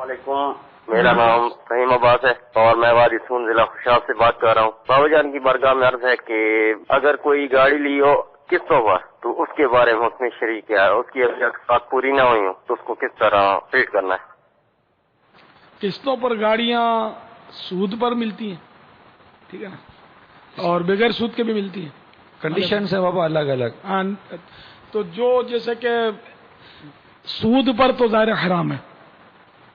علیکم، میرا نام فہیم عباس ہے اور میں وادی سون ضلع خوشحال سے بات کر رہا ہوں۔ بابا جان کی بارگاہ میں عرض ہے کہ اگر کوئی گاڑی لی ہو قسطوں پر تو اس کے بارے میں اس میں شریک ہے، اس کی اقساط پوری نہ ہوئی ہو تو اس کو کس طرح ٹریٹ کرنا ہے؟ قسطوں پر گاڑیاں سود پر ملتی ہیں، ٹھیک ہے نا، اور بغیر سود کے بھی ملتی ہیں، کنڈیشن سے بابا الگ الگ۔ ہاں، تو جو جیسے کہ سود پر تو ظاہر حرام ہے۔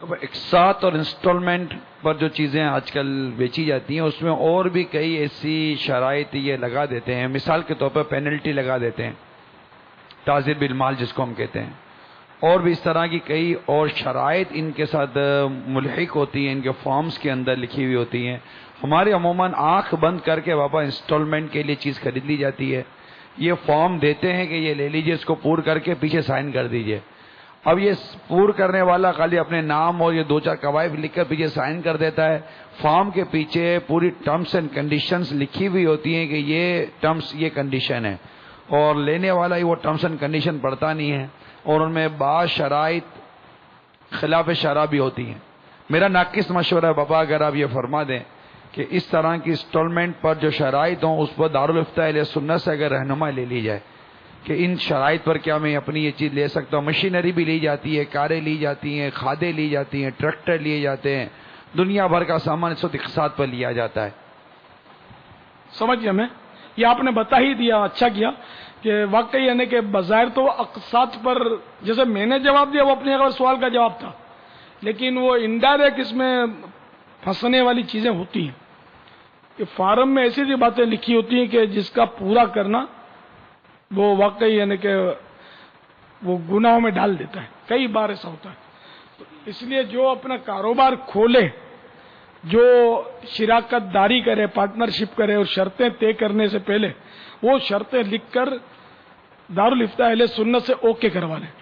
اب اقساط اور انسٹالمنٹ پر جو چیزیں آج کل بیچی جاتی ہیں اس میں اور بھی کئی ایسی شرائط یہ لگا دیتے ہیں، مثال کے طور پر پینلٹی لگا دیتے ہیں، تاجر بالمال جس کو ہم کہتے ہیں، اور بھی اس طرح کی کئی اور شرائط ان کے ساتھ ملحق ہوتی ہیں، ان کے فارمز کے اندر لکھی ہوئی ہوتی ہیں۔ ہمارے عموماً آنکھ بند کر کے بابا انسٹالمنٹ کے لیے چیز خرید لی جاتی ہے، یہ فارم دیتے ہیں کہ یہ لے لیجئے، اس کو پور کر کے پیچھے سائن کر دیجئے۔ اب یہ پور کرنے والا خالی اپنے نام اور یہ دو چار قواعد لکھ کر پیچھے سائن کر دیتا ہے، فارم کے پیچھے پوری ٹرمز اینڈ کنڈیشنز لکھی ہوئی ہوتی ہیں کہ یہ ٹرمز یہ کنڈیشن ہے، اور لینے والا ہی وہ ٹرمز اینڈ کنڈیشن پڑھتا نہیں ہے، اور ان میں بعض شرائط خلاف شرع بھی ہوتی ہیں۔ میرا ناقص مشورہ ہے بابا اگر آپ یہ فرما دیں کہ اس طرح کی انسٹالمنٹ پر جو شرائط ہوں اس پر دارالفتہ اہل سنت سے اگر رہنمائی لے لی جائے کہ ان شرائط پر کیا میں اپنی یہ چیز لے سکتا ہوں۔ مشینری بھی لی جاتی ہے، کاریں لی جاتی ہیں، کھادیں لی جاتی ہیں، ٹریکٹر لیے جاتے ہیں، دنیا بھر کا سامان اس وقت اقساط پر لیا جاتا ہے۔ سمجھ گیا میں، یہ آپ نے بتا ہی دیا، اچھا کیا کہ واقعی یعنی کہ بظاہر تو اقساط پر جیسے میں نے جواب دیا وہ اپنے اگر سوال کا جواب تھا، لیکن وہ انڈائریکٹ اس میں پھنسنے والی چیزیں ہوتی ہیں کہ فارم میں ایسی سی باتیں لکھی ہوتی ہیں کہ جس کا پورا کرنا وہ واقعی یعنی کہ وہ گناہوں میں ڈال دیتا ہے، کئی بار ایسا ہوتا ہے۔ تو اس لیے جو اپنا کاروبار کھولے، جو شراکت داری کرے، پارٹنرشپ کرے، اور شرطیں طے کرنے سے پہلے وہ شرطیں لکھ کر دارالفتہ اہل سنت سے اوکے کروا لیں۔